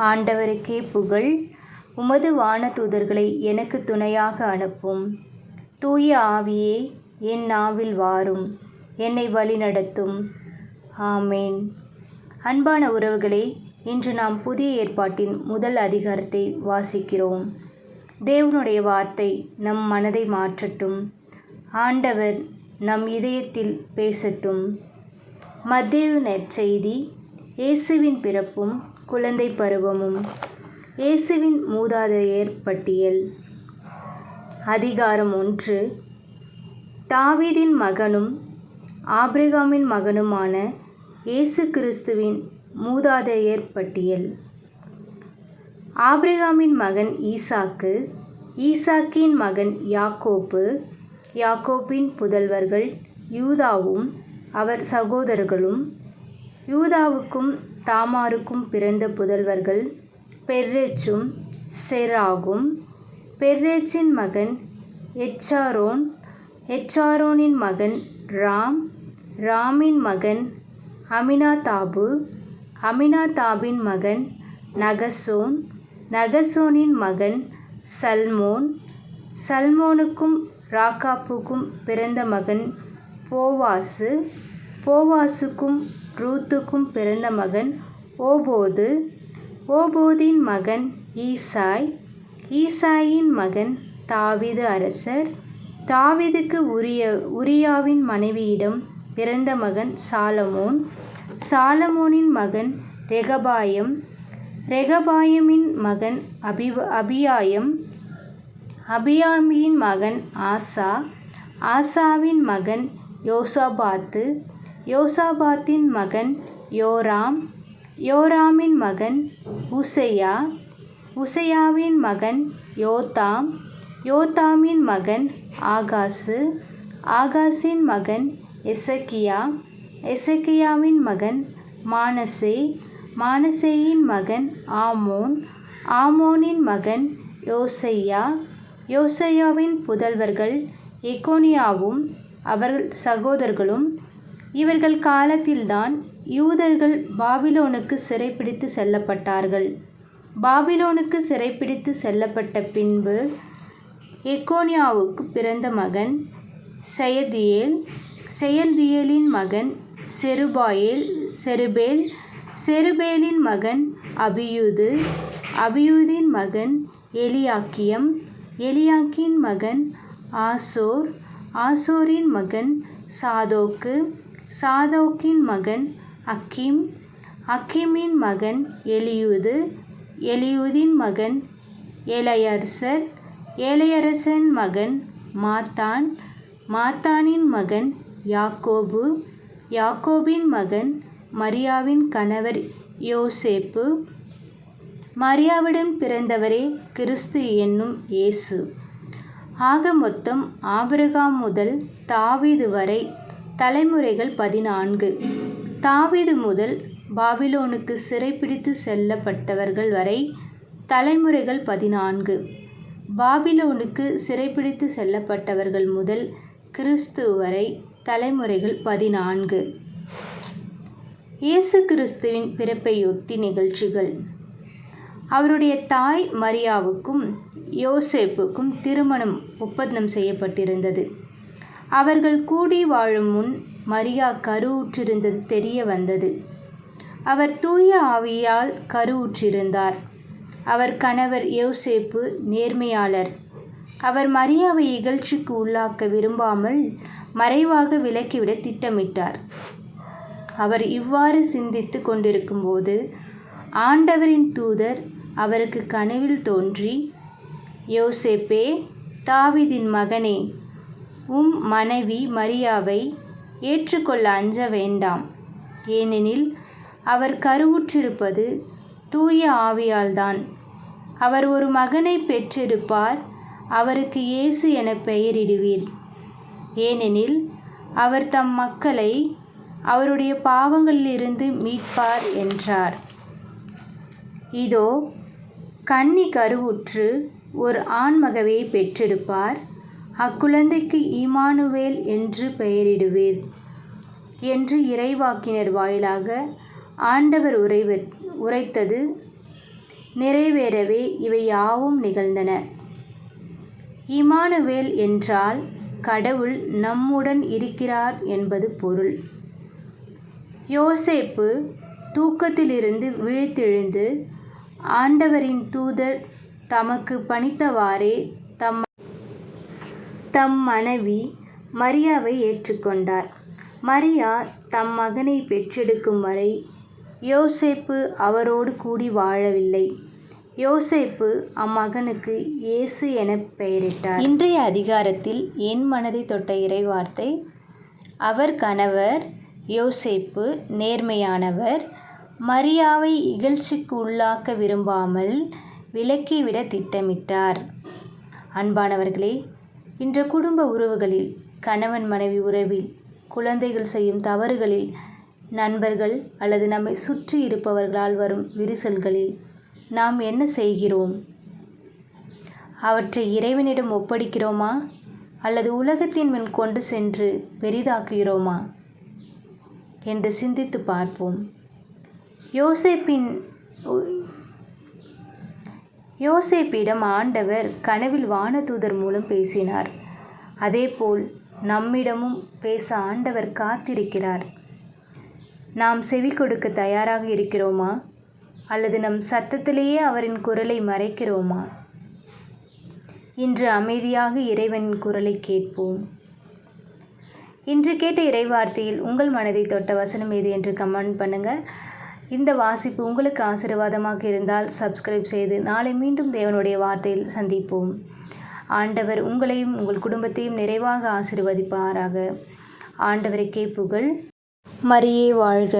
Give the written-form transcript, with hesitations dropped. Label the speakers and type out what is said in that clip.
Speaker 1: ஆண்டவருக்கே புகழ். உமது வானதூதர்களை எனக்கு துணையாக அனுப்பும். தூய ஆவியே, என் நாவில் வாரும், என்னை வழிநடத்தும். ஆமேன். அன்பான உறவுகளே, இன்று நாம் புதிய ஏற்பாட்டின் முதல் அதிகாரத்தை வாசிக்கிறோம். தேவனுடைய வார்த்தை நம் மனதை மாற்றட்டும். ஆண்டவர் நம் இதயத்தில் பேசட்டும். மத்தேயு நற்செய்தி. இயேசுவின் பிறப்பும் குழந்தை பருவமும். இயேசுவின் மூதாதையர் பட்டியல். அதிகாரம் 1. தாவீதின் மகனும் ஆபிரகாமின் மகனுமான இயேசு கிறிஸ்துவின் மூதாதையர் பட்டியல். ஆபிரகாமின் மகன் ஈசாக்கு, ஈசாக்கின் மகன் யாக்கோப்பு, யாக்கோப்பின் புதல்வர்கள் யூதாவும் அவர் சகோதரர்களும். யூதாவுக்கும் தாமாருக்கும் பிறந்த புதல்வர்கள் பெர்ரெச்சும் செராகும். பெர்ரெச்சின் மகன் எச்சாரோன், எச்சாரோனின் மகன் ராம், ராமின் மகன் அமினாதாபு, அமினாதாபின் மகன் நகசோன், நகசோனின் மகன் சல்மோன், சல்மோனுக்கும் ராக்காப்புக்கும் பிறந்த மகன் போவாசு, போவாசுக்கும் ரூத்துக்கும் பிறந்த மகன் ஓபோது, ஓபோதின் மகன் ஈசாய், ஈசாயின் மகன் தாவீது அரசர், தாவீதுக்கு உரியாவின் மனைவியிடம் பிறந்த மகன் சாலமோன், சாலமோனின் மகன் ரெகபாயம், ரெகபாயமின் மகன் அபியாயம், அபியாமியின் மகன் ஆசா, ஆசாவின் மகன் யோசாபாத்து, யோசாபாத்தின் மகன் யோராம், யோராமின் மகன் உசையா, உசையாவின் மகன் யோதாம், யோதாமின் மகன் ஆகாசு, ஆகாசின் மகன் எசக்கியா, எசக்கியாவின் மகன் மானசே, மானசேயின் மகன் ஆமோன், ஆமோனின் மகன் யோசையா, யோசையாவின் புதல்வர்கள் எகோனியாவும் அவர்கள் சகோதரர்களும். இவர்கள் காலத்தில்தான் யூதர்கள் பாபிலோனுக்கு சிறைப்பிடித்து செல்லப்பட்டார்கள். பாபிலோனுக்கு சிறைப்பிடித்து செல்லப்பட்ட பின்பு எகோனியாவுக்கு பிறந்த மகன் செயதியேல், செயல்தியேலின் மகன் செருபேல், செருபேலின் மகன் அபியூது, அபியூதின் மகன் எலியாக்கியம், எலியாக்கின் மகன் ஆசோர், ஆசோரின் மகன் சாதோக்கு, சாதோக்கின் மகன் அக்கீம், அக்கீமின் மகன் எலியூது, எலியூதின் மகன் ஏலையரசர், ஏலையரசன் மகன் மாத்தான், மாத்தானின் மகன் யாக்கோபு, யாக்கோபின் மகன் மரியாவின் கணவர் யோசேப்பு, மரியாவிடம் பிறந்தவரே கிறிஸ்து என்னும் இயேசு. ஆக மொத்தம் ஆபிரகாம் முதல் தாவீது வரை தலைமுறைகள் 14. தாவீது முதல் பாபிலோனுக்கு சிறைப்பிடித்து செல்லப்பட்டவர்கள் வரை தலைமுறைகள் 14. பாபிலோனுக்கு சிறைப்பிடித்து செல்லப்பட்டவர்கள் முதல் கிறிஸ்து வரை தலைமுறைகள் 14. இயேசு கிறிஸ்துவின் பிறப்பையொட்டி நிகழ்ச்சிகள். அவருடைய தாய் மரியாவுக்கும் யோசேப்புக்கும் திருமணம் ஒப்பந்தம் செய்யப்பட்டிருந்தது. அவர்கள் கூடி வாழும் முன் மரியா கருவுற்றிருந்தது தெரிய வந்தது. அவர் தூய ஆவியால் கருவுற்றிருந்தார். அவர் கணவர் யோசேப்பு நேர்மையாளர். அவர் மரியாவை இகழ்ச்சிக்கு உள்ளாக்க விரும்பாமல் மறைவாக விலக்கிவிட திட்டமிட்டார். அவர் இவ்வாறு சிந்தித்து கொண்டிருக்கும்போது ஆண்டவரின் தூதர் அவருக்கு கனவில் தோன்றி, யோசேப்பே, தாவீதின் மகனே, உம் மனைவி மரியாவை ஏற்றுக்கொள்ள அஞ்ச வேண்டாம். ஏனெனில் அவர் கருவுற்றிருப்பது தூய ஆவியால்தான். அவர் ஒரு மகனை பெற்றிருப்பார். அவருக்கு இயேசு என பெயரிடுவீர். ஏனெனில் அவர் தம் மக்களை அவருடைய பாவங்களிலிருந்து மீட்பார் என்றார். இதோ, கன்னி கருவுற்று ஒரு ஆண்மகவை பெற்றெடுப்பார். அக்குழந்தைக்கு இம்மானுவேல் என்று பெயரிடுவீர் என்று இறைவாக்கினர் வாயிலாக ஆண்டவர் உரைத்தது நிறைவேறவே இவை யாவும் நிகழ்ந்தன. இம்மானுவேல் என்றால் கடவுள் நம்முடன் இருக்கிறார் என்பது பொருள். யோசேப்பு தூக்கத்திலிருந்து விழித்தெழுந்து ஆண்டவரின் தூதர் தமக்கு பணித்தவாறே தம் மனைவி மரியாவை ஏற்றுக்கொண்டார். மரியா தம் மகனை பெற்றெடுக்கும் வரை யோசேப்பு அவரோடு கூடி வாழவில்லை. யோசேப்பு அம்மகனுக்கு இயேசு எனப் பெயரிட்டார். இன்றைய அதிகாரத்தில் என் மனதை தொட்ட இறைவார்த்தை: அவர் கணவர் யோசேப்பு நேர்மையானவர். மரியாவை இகழ்ச்சிக்கு உள்ளாக்க விரும்பாமல் விலக்கிவிட திட்டமிட்டார். அன்பானவர்களே, இன்று குடும்ப உறவுகளில், கணவன் மனைவி உறவில், குழந்தைகள் செய்யும் தவறுகளில், நண்பர்கள் அல்லது நம்மை சுற்றி இருப்பவர்களால் வரும் விரிசல்களில் நாம் என்ன செய்கிறோம்? அவற்றை இறைவனிடம் ஒப்படைக்கிறோமா அல்லது உலகத்தின் முன் கொண்டு சென்று பெரிதாக்குகிறோமா என்று சிந்தித்து பார்ப்போம். யோசேப்பிடம் ஆண்டவர் கனவில் வானதூதர் மூலம் பேசினார். அதேபோல் நம்மிடமும் பேச ஆண்டவர் காத்திருக்கிறார். நாம் செவி கொடுக்க தயாராக இருக்கிறோமா அல்லது நம் சத்தத்திலேயே அவரின் குரலை மறைக்கிறோமா? இன்று அமைதியாக இறைவனின் குரலை கேட்போம். இன்று கேட்ட இறைவார்த்தையில் உங்கள் மனதை தொட்ட வசனம் ஏது என்று கமெண்ட் பண்ணுங்கள். இந்த வாசிப்பு உங்களுக்கு ஆசீர்வாதமாக இருந்தால் சப்ஸ்கிரைப் செய்து நாளை மீண்டும் தேவனுடைய வார்த்தையில் சந்திப்போம். ஆண்டவர் உங்களையும் உங்கள் குடும்பத்தையும் நிறைவாக ஆசீர்வதிப்பாராக. ஆண்டவருக்கே புகழ். மரியே வாழ்க.